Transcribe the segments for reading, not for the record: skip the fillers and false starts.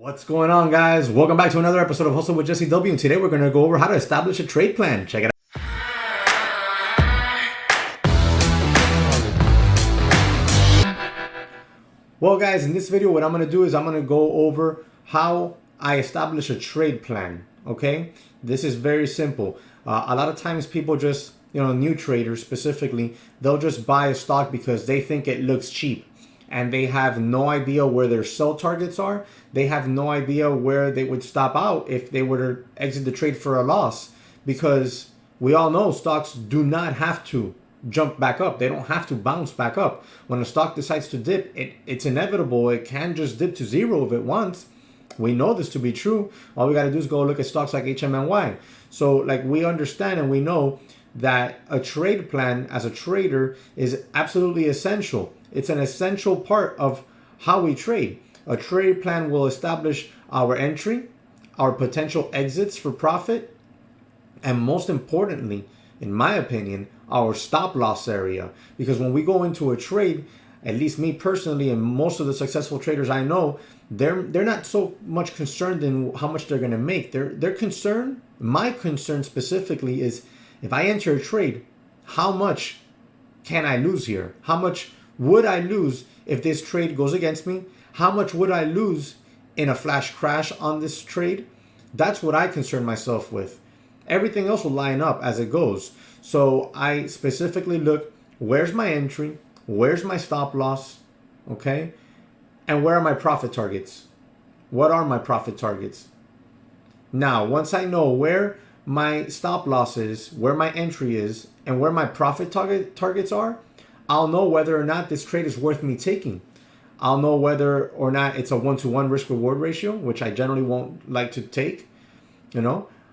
What's going on, guys? Welcome back to another episode of Hustle with JesseW, and today we're going to go over how to establish a trade plan. Check it out. Well, guys, in this video, what I'm going to do is I'm going to go over how I establish a trade plan, okay? This is very simple. A lot of times people just, new traders specifically, they'll just buy a stock because they think it looks cheap. And they have no idea where their sell targets are. They have no idea where they would stop out if they were to exit the trade for a loss. Because we all know stocks do not have to jump back up. They don't have to bounce back up. When a stock decides to dip, it's inevitable. It can just dip to zero if it wants. We know this to be true. All we got to do is go look at stocks like HMNY. So like we understand and we know that a trade plan as a trader is absolutely essential. It's an essential part of how we trade. A trade plan will establish our entry, our potential exits for profit, and most importantly, in my opinion, our stop loss area. Because when we go into a trade, at least me personally and most of the successful traders I know, they're not so much concerned in how much they're going to make. Their concern, my concern specifically, is if I enter a trade, how much can I lose here? How much would I lose if this trade goes against me? How much would I lose in a flash crash on this trade? That's what I concern myself with. Everything else will line up as it goes. So I specifically look, where's my entry? Where's my stop loss? Okay? And where are my profit targets? What are my profit targets? Now, once I know where my stop loss is, where my entry is, and where my profit targets are, I'll know whether or not this trade is worth me taking. I'll know whether or not it's a 1-to-1 risk-reward ratio, which I generally won't like to take.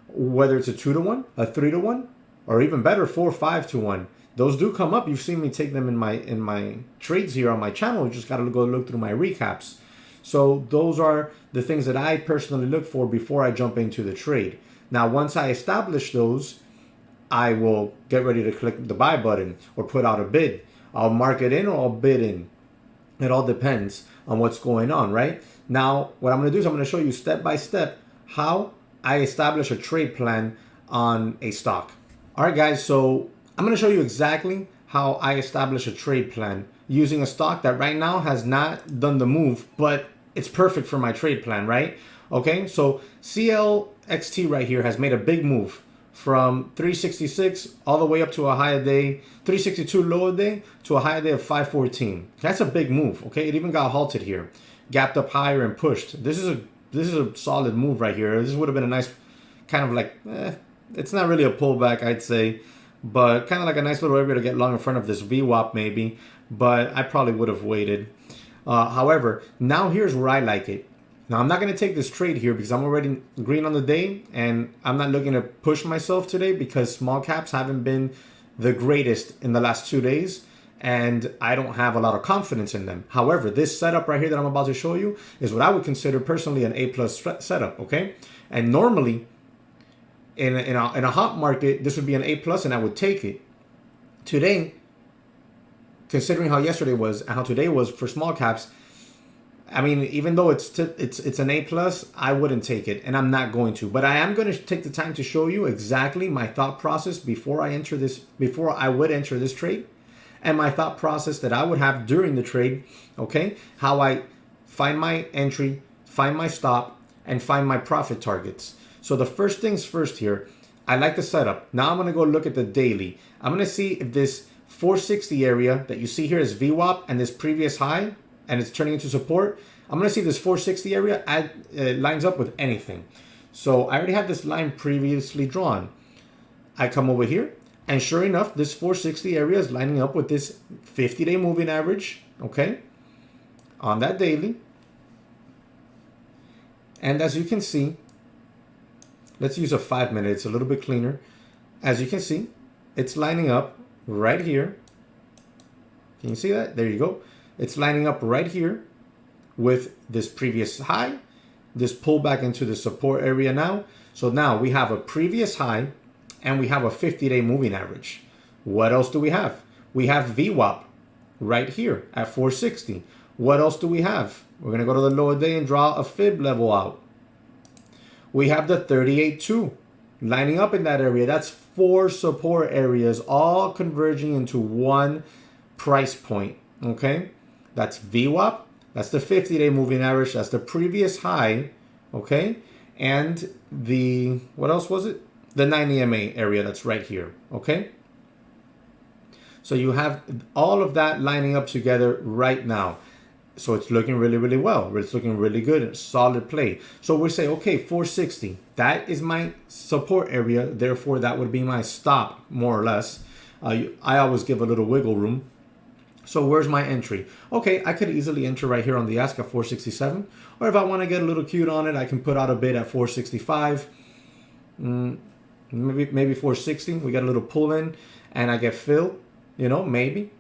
Whether it's a 2-to-1, a 3-to-1, or even better, 4 or 5-to-1. Those do come up. You've seen me take them in my trades here on my channel. You just got to go look through my recaps. So those are the things that I personally look for before I jump into the trade. Now, once I establish those, I will get ready to click the buy button or put out a bid. I'll mark it in or I'll bid in. It all depends on what's going on, right? Now, what I'm going to do is I'm going to show you step by step how I establish a trade plan on a stock. All right, guys, so I'm going to show you exactly how I establish a trade plan using a stock that right now has not done the move, but it's perfect for my trade plan, right? Okay, so CLXT right here has made a big move from 366 all the way up to a high day, 362 low day to a high day of 514. That's a big move, okay? It even got halted here, gapped up higher and pushed. This is a solid move right here. This would have been a nice kind of like, it's not really a pullback, I'd say, but kind of like a nice little area to get long in front of this VWAP maybe, but I probably would have waited. However, now here's where I like it. Now, I'm not going to take this trade here because I'm already green on the day, and I'm not looking to push myself today because small caps haven't been the greatest in the last 2 days, and I don't have a lot of confidence in them. However, this setup right here that I'm about to show you is what I would consider personally an A-plus setup, okay? And normally, in a hot market, this would be an A-plus, and I would take it. Today, considering how yesterday was and how today was for small caps, I mean, even though it's an A+, I wouldn't take it, and I'm not going to. But I am going to take the time to show you exactly my thought process before I would enter this trade, and my thought process that I would have during the trade, okay? How I find my entry, find my stop, and find my profit targets. So the first things first here, I like the setup. Now I'm going to go look at the daily. I'm going to see if this 460 area that you see here is VWAP and this previous high, and it's turning into support. I'm going to see if this 460 area lines up with anything. So I already have this line previously drawn. I come over here, and sure enough, this 460 area is lining up with this 50-day moving average, okay, on that daily. And as you can see, let's use a 5-minute. It's a little bit cleaner. As you can see, it's lining up right here. Can you see that? There you go. It's lining up right here with this previous high, this pullback into the support area now. So now we have a previous high and we have a 50-day moving average. What else do we have? We have VWAP right here at 460. What else do we have? We're going to go to the lower day and draw a fib level out. We have the 38.2 lining up in that area. That's 4 support areas all converging into one price point. Okay, that's VWAP. That's the 50-day moving average. That's the previous high. Okay, and the, what else was it? The 90 MA area that's right here. Okay, so you have all of that lining up together right now. So it's looking really, really well. It's looking really good. Solid play. So we say, okay, 460. That is my support area. Therefore, that would be my stop, more or less. I always give a little wiggle room. So where's my entry? Okay, I could easily enter right here on the ask at 467. Or if I want to get a little cute on it, I can put out a bid at 465. Maybe 460. We got a little pull in and I get filled. You know, maybe.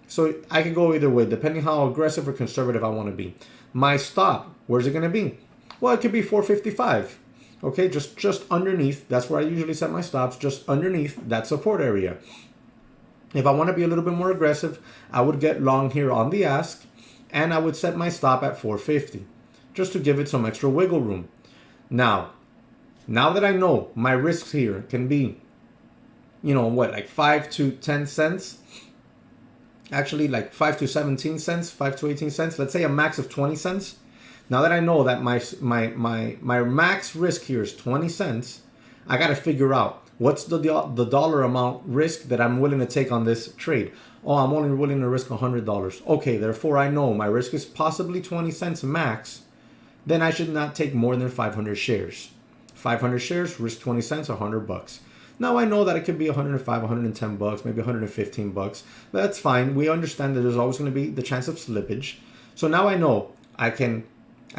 So I can go either way, depending how aggressive or conservative I want to be. My stop, where's it going to be? Well, it could be 455. Okay, just underneath. That's where I usually set my stops, just underneath that support area. If I want to be a little bit more aggressive, I would get long here on the ask, and I would set my stop at 450, just to give it some extra wiggle room. Now that I know my risks here can be, you know, what, like 5 to 10 cents? Actually, like 5 to 17 cents, 5 to 18 cents. Let's say a max of 20 cents. Now that I know that my max risk here is 20 cents, I got to figure out what's the dollar amount risk that I'm willing to take on this trade. Oh, I'm only willing to risk $100. Okay, therefore I know my risk is possibly 20 cents max. Then I should not take more than 500 shares. 500 shares, risk 20 cents, $100. Now I know that it could be 105, 110 bucks, maybe 115 bucks. That's fine. We understand that there's always going to be the chance of slippage. So now I know I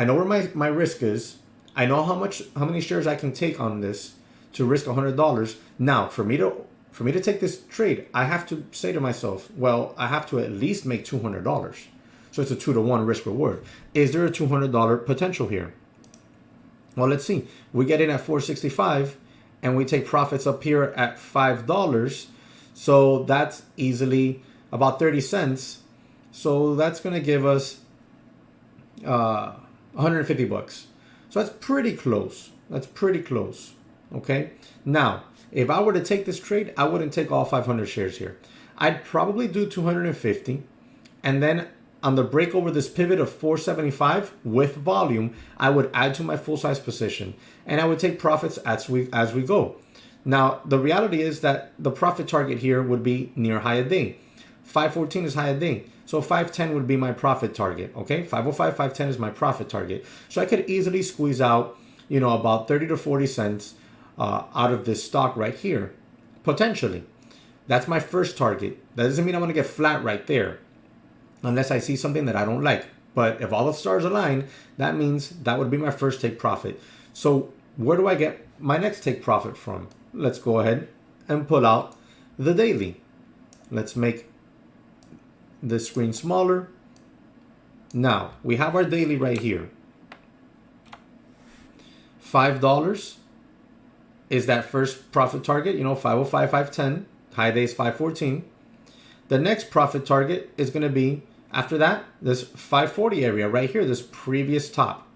know where my risk is. I know how many shares I can take on this to risk $100. Now, for me to take this trade, I have to say to myself, well, I have to at least make $200. So it's a 2-to-1 risk reward. Is there a $200 potential here? Well, let's see. We get in at 465. And we take profits up here at $5. So that's easily about 30 cents. So that's going to give us 150 bucks. So that's pretty close. That's pretty close. Okay. Now, if I were to take this trade, I wouldn't take all 500 shares here. I'd probably do 250. And then on the break over this pivot of 475 with volume, I would add to my full size position and I would take profits as we go. Now, the reality is that the profit target here would be near high a day. 514 is high a day. So 510 would be my profit target. Okay. 505, 510 is my profit target. So I could easily squeeze out, you know, about 30 to 40 cents out of this stock right here. Potentially. That's my first target. That doesn't mean I'm going to get flat right there, unless I see something that I don't like. But if all the stars align, that means that would be my first take profit. So where do I get my next take profit from? Let's go ahead and pull out the daily. Let's make the screen smaller. Now, we have our daily right here. $5 is that first profit target, you know, 505, 510. High day is 514. The next profit target is going to be, after that, this 540 area right here, this previous top.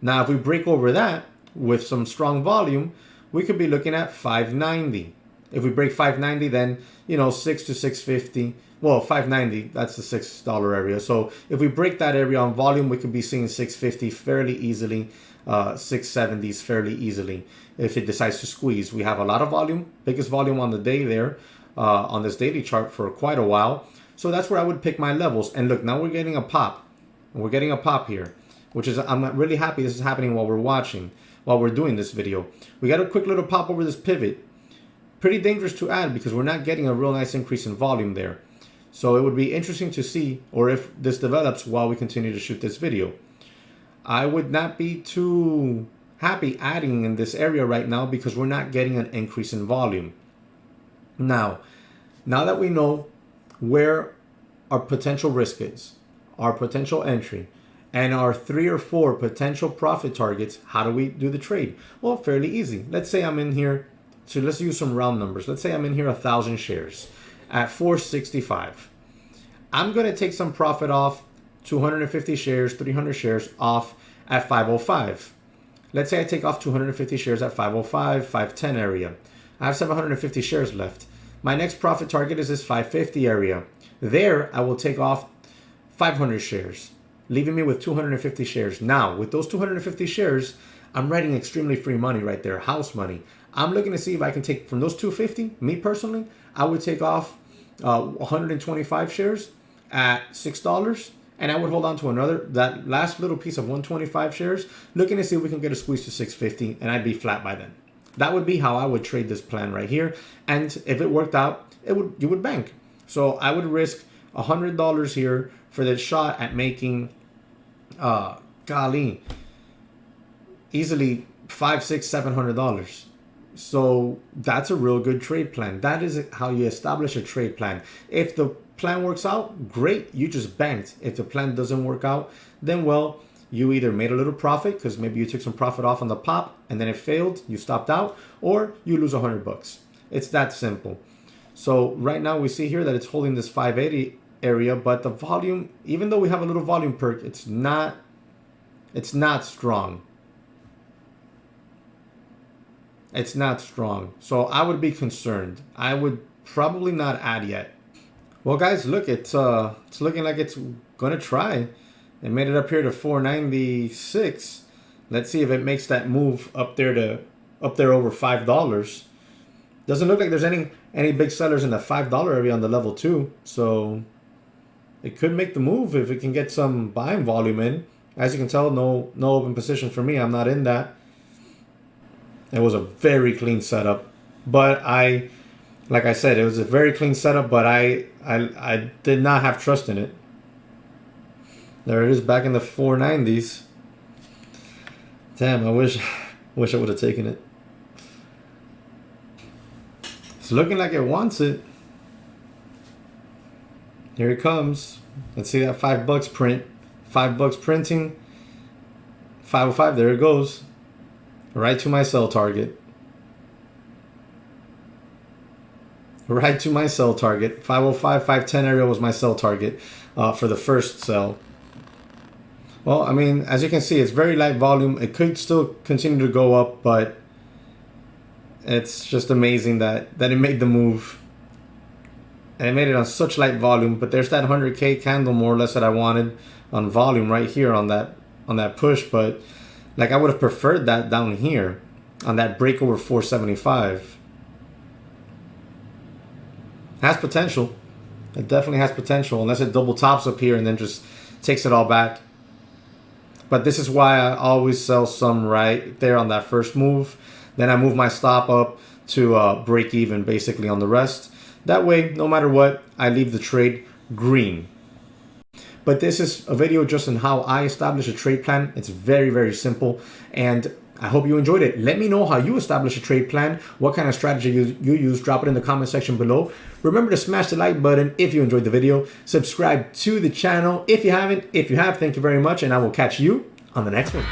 Now, if we break over that with some strong volume, we could be looking at 590. If we break 590, then, you know, 6 to 650. Well, 590, that's the $6 area. So if we break that area on volume, we could be seeing 650 fairly easily, 670s fairly easily. If it decides to squeeze, we have a lot of volume, biggest volume on the day there, on this daily chart for quite a while. So that's where I would pick my levels. And look, now we're getting a pop. We're getting a pop here, which is, I'm really happy this is happening while we're doing this video. We got a quick little pop over this pivot. Pretty dangerous to add because we're not getting a real nice increase in volume there. So it would be interesting to see, or if this develops while we continue to shoot this video. I would not be too happy adding in this area right now because we're not getting an increase in volume. Now that we know where our potential risk is, our potential entry, and our 3 or 4 potential profit targets, how do we do the trade? Well, fairly easy. Let's say I'm in here, so let's use some round numbers. Let's say I'm in here 1,000 shares at 465. I'm going to take some profit off 250 shares, 300 shares off at 505. Let's say I take off 250 shares at 505, 510 area. I have 750 shares left. My next profit target is this 550 area. There, I will take off 500 shares, leaving me with 250 shares. Now, with those 250 shares, I'm writing extremely free money right there, house money. I'm looking to see if I can take from those 250, me personally, I would take off 125 shares at $6, and I would hold on to that last little piece of 125 shares, looking to see if we can get a squeeze to 650, and I'd be flat by then. That would be how I would trade this plan right here. And if it worked out, you would bank. So I would risk $100 here for this shot at making, golly, easily $500, $600, $700. So that's a real good trade plan. That is how you establish a trade plan. If the plan works out, great, you just banked. If the plan doesn't work out, then well, you either made a little profit because maybe you took some profit off on the pop and then it failed, you stopped out, or you lose $100. It's that simple. So right now we see here that it's holding this 580 area, but the volume, even though we have a little volume perk, it's not strong. It's not strong. So I would be concerned. I would probably not add yet. Well, guys, look, it's looking like it's gonna try. It made it up here to 496. Let's see if it makes that move up there over $5. Doesn't look like there's any big sellers in the $5 area on the level 2. So it could make the move if it can get some buying volume in. As you can tell, no open position for me. I'm not in that. It was a very clean setup, but like I said, it was a very clean setup, but I did not have trust in it. There it is back in the 490s. Damn, I wish I would have taken it. It's looking like it wants it. Here it comes. Let's see that $5 print. $5 printing. 505, there it goes. Right to my sell target. Right to my sell target. 505, 510 area was my sell target for the first sell. Well, I mean, as you can see, it's very light volume. It could still continue to go up, but it's just amazing that it made the move. And it made it on such light volume, but there's that 100K candle more or less that I wanted on volume right here on that push, but like I would have preferred that down here on that break over 475. Has potential. It definitely has potential, unless it double tops up here and then just takes it all back. But this is why I always sell some right there on that first move. Then I move my stop up to break even basically on the rest. That way, no matter what, I leave the trade green. But this is a video just on how I establish a trade plan. It's very, very simple. And I hope you enjoyed it. Let me know how you establish a trade plan, what kind of strategy you use. Drop it in the comment section below. Remember to smash the like button if you enjoyed the video. Subscribe to the channel if you haven't. If you have, thank you very much. And I will catch you on the next one.